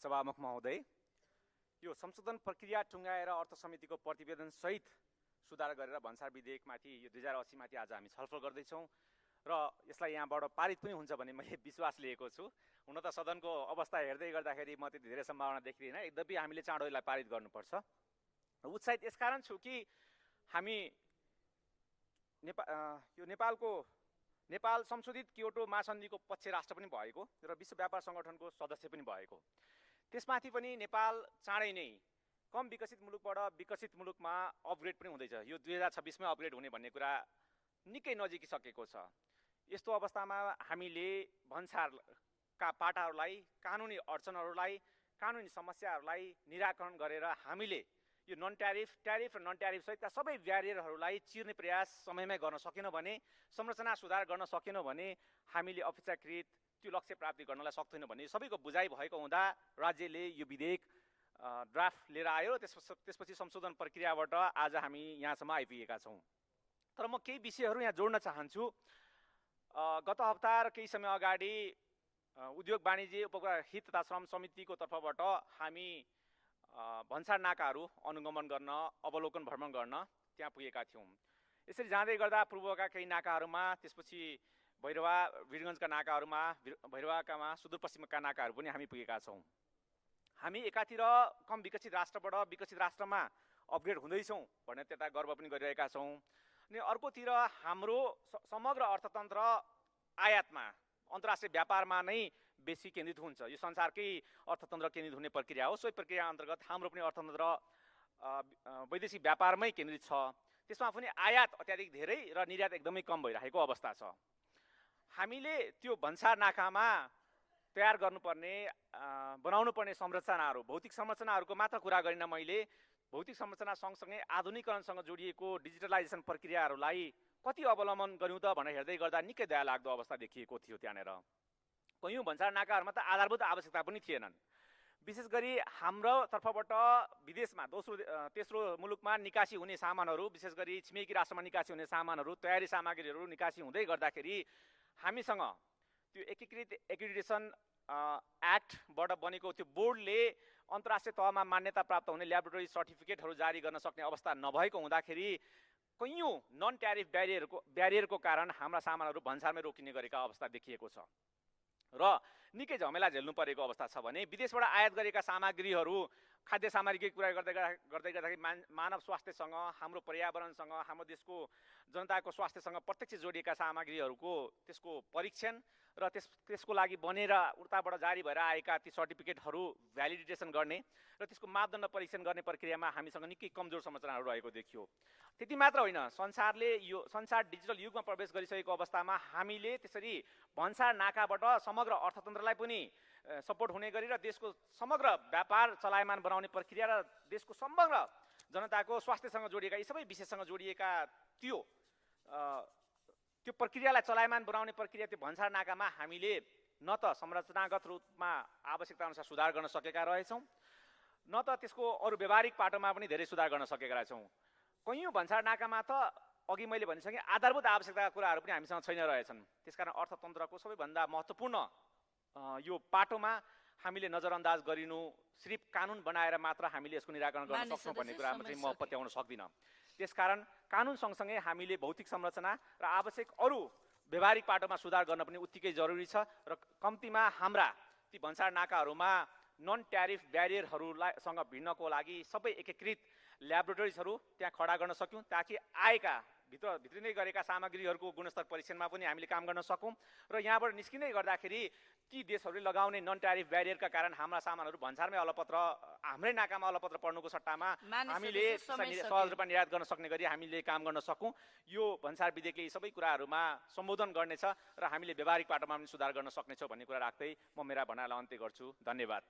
सभामुख महोदय, यो संशोधन प्रक्रिया टुङ्गाएर अर्थ समितिको प्रतिवेदन सहित सुधार गरेर भन्सार विधेयकमाथि यो 2080 माथि आज हामी छलफल गर्दैछौँ र यसलाई यहाँबाट पारित पनि हुन्छ भन्ने मैले विश्वास लिएको छु। हुन त सदनको अवस्था हेर्दै गर्दाखेरि म त्यति धेरै सम्भावना देख्दिनँ। यद्यपि हामीले चाँडो यसलाई पारित गर्नुपर्छ। उत्साहित यसकारण छु कि हामी नेपाल संशोधित क्योटो महासन्धिको पक्ष राष्ट्र पनि भएको र विश्व व्यापार सङ्गठनको सदस्य पनि भएको। त्यसमाथि पनि नेपाल चाँडै नै कम विकसित मुलुकबाट विकसित मुलुकमा अपग्रेड पनि हुँदैछ। यो 2026 मै अपग्रेड हुने भन्ने कुरा निकै नजिकिसकेको छ। यस्तो अवस्थामा हामीले भन्सारका पाटाहरूलाई, कानुनी अडचनहरूलाई, कानुनी समस्याहरूलाई निराकरण गरेर हामीले यो नन ट्यारिफ, ट्यारिफ र नन ट्यारिफ सहितका सबै ब्यारियरहरूलाई चिर्ने प्रयास समयमै गर्न सकेनौँ भने, संरचना सुधार गर्न सकेनौँ भने हामीले अपेक्षाकृत त्यो लक्ष्य प्राप्ति गर्नलाई सक्दैनौँ भन्ने सबैको बुझाइ भएको हुँदा राज्यले यो विधेयक ड्राफ्ट लिएर आयो। त्यसपछि संशोधन प्रक्रियाबाट आज हामी यहाँसम्म आइपुगेका छौँ। तर म केही विषयहरू यहाँ जोड्न चाहन्छु। गत हप्ता र केही समय अगाडि उद्योग वाणिज्य उपभोक्ता हित तथा श्रम समितिको तर्फबाट हामी भन्सार नाकाहरू अनुगमन गर्न, अवलोकन भ्रमण गर्न त्यहाँ पुगेका थियौँ। यसरी जाँदै गर्दा पूर्वका केही नाकाहरूमा, त्यसपछि भैरवा वीरगञ्जका नाकाहरूमा, भैरवाकामा सुदूरपश्चिमका नाकाहरू पनि हामी पुगेका छौँ। हामी एकातिर कम विकसित राष्ट्रबाट विकसित राष्ट्रमा अपग्रेड हुँदैछौँ भनेर त्यता गर्व पनि गरिरहेका छौँ। अनि अर्कोतिर हाम्रो समग्र अर्थतन्त्र आयातमा, अन्तर्राष्ट्रिय व्यापारमा नै बेसी केन्द्रित हुन्छ। यो संसारकै अर्थतन्त्र केन्द्रित हुने प्रक्रिया हो। सोही प्रक्रिया अन्तर्गत हाम्रो पनि अर्थतन्त्र वैदेशिक व्यापारमै केन्द्रित छ। त्यसमा पनि आयात अत्याधिक धेरै र निर्यात एकदमै कम भइरहेको अवस्था छ। हामीले त्यो भन्सार नाकामा तयार गर्नुपर्ने, बनाउनु पर्ने संरचनाहरू, भौतिक संरचनाहरूको मात्र कुरा गरिनँ मैले। भौतिक संरचना सँगसँगै आधुनिकरणसँग जोडिएको डिजिटलाइजेसन प्रक्रियाहरूलाई कति अवलम्बन गऱ्यौँ त भनेर हेर्दै गर्दा निकै दया लाग्दो अवस्था देखिएको थियो। त्यहाँनिर कयौँ भन्सार नाकाहरूमा त आधारभूत आवश्यकता पनि थिएनन्। विशेष गरी हाम्रो तर्फबाट विदेशमा तेस्रो मुलुकमा निकासी हुने सामानहरू, विशेष गरी छिमेकी राष्ट्रमा निकासी हुने सामानहरू, तयारी सामग्रीहरू निकासी हुँदै गर्दाखेरि हामीसँग त्यो एकीकृत एक्रिडिटेसन एक्टबाट बनेको त्यो बोर्डले अन्तर्राष्ट्रिय तहमा मान्यता प्राप्त हुने ल्याबोरेटरी सर्टिफिकेटहरू जारी गर्न सक्ने अवस्था नभएको हुँदाखेरि कैयौँ नन ट्यारिफ ब्यारियरको कारण हाम्रा सामानहरू भन्सारमै रोकिने गरेका अवस्था देखिएको छ र निकै झमेला झेल्नु परेको अवस्था छ। भने विदेशबाट आयात गरेका सामग्रीहरू, खाद्य सामग्रीकै कुरा गर्दै गर्दाखेरि मानव स्वास्थ्यसँग, हाम्रो पर्यावरणसँग, हाम्रो देशको जनताको स्वास्थ्यसँग प्रत्यक्ष जोडिएका सामग्रीहरूको त्यसको परीक्षण र त्यसको लागि बनेर उताबाट जारी भएर आएका ती सर्टिफिकेटहरू भ्यालिडेसन गर्ने र त्यसको मापदण्ड परीक्षण गर्ने प्रक्रियामा हामीसँग निकै कमजोर संरचनाहरू रहेको देखियो। त्यति मात्र होइन, संसार डिजिटल युगमा प्रवेश गरिसकेको अवस्थामा हामीले त्यसरी भन्सार नाकाबाट समग्र अर्थतन्त्रलाई पनि सपोर्ट हुने गरी र देशको समग्र व्यापार चलायमान बनाउने प्रक्रिया र देशको समग्र जनताको स्वास्थ्यसँग जोडिएका, यी सबै विषयसँग जोडिएका त्यो प्रक्रियालाई चलायमान बनाउने प्रक्रिया त्यो भन्सार नाकामा हामीले न त संरचनागत रूपमा आवश्यकता अनुसार सुधार गर्न सकेका रहेछौँ, न त त्यसको अरू व्यावहारिक पाटोमा पनि धेरै सुधार गर्न सकेका रहेछौँ। कैयौँ भन्सार नाकामा त अघि मैले भनिसकेँ आधारभूत आवश्यकताका कुराहरू पनि हामीसँग छैन रहेछन्। त्यसकारण अर्थतन्त्रको सबैभन्दा महत्त्वपूर्ण यो पाटोमा हामीले नजरअन्दाज गरिनु, सिर्फ कानुन बनाएर मात्र हामीले यसको निराकरण गर्न सक्छौँ भन्ने कुरामा चाहिँ म पत्याउन सक्दिनँ। त्यसकारण कानुन सँगसँगै हामीले भौतिक संरचना र आवश्यक अरू व्यावहारिक पाटोमा सुधार गर्न पनि उत्तिकै जरुरी छ र कम्तीमा हाम्रा ती भन्सार नाकाहरूमा नन ट्यारिफ ब्यारियरहरूसँग भिड्नको लागि सबै एकीकृत ल्याबोरेटरिजहरू त्यहाँ खडा गर्न सक्यौँ, ताकि आएका भित्री नै गरेका सामग्रीहरूको गुणस्तर परीक्षणमा पनि हामीले काम गर्न सकौँ र यहाँबाट निस्किँदै गर्दाखेरि ती देशहरूले लगाउने नन ट्यारिफ ब्यारियरका कारण हाम्रा सामानहरू भन्सारमै अलपत्र, हाम्रै नाकामा अलपत्र पर्नुको सट्टामा हामीले सहज रूपमा निर्यात गर्न सक्ने गरी हामीले काम गर्न सकौँ। यो भन्सार विधेयकले यी सबै कुराहरूमा सम्बोधन गर्नेछ र हामीले व्यावहारिक पाटोमा पनि सुधार गर्न सक्नेछौँ भन्ने कुरा राख्दै म मेरा भनाइलाई अन्त्य गर्छु। धन्यवाद।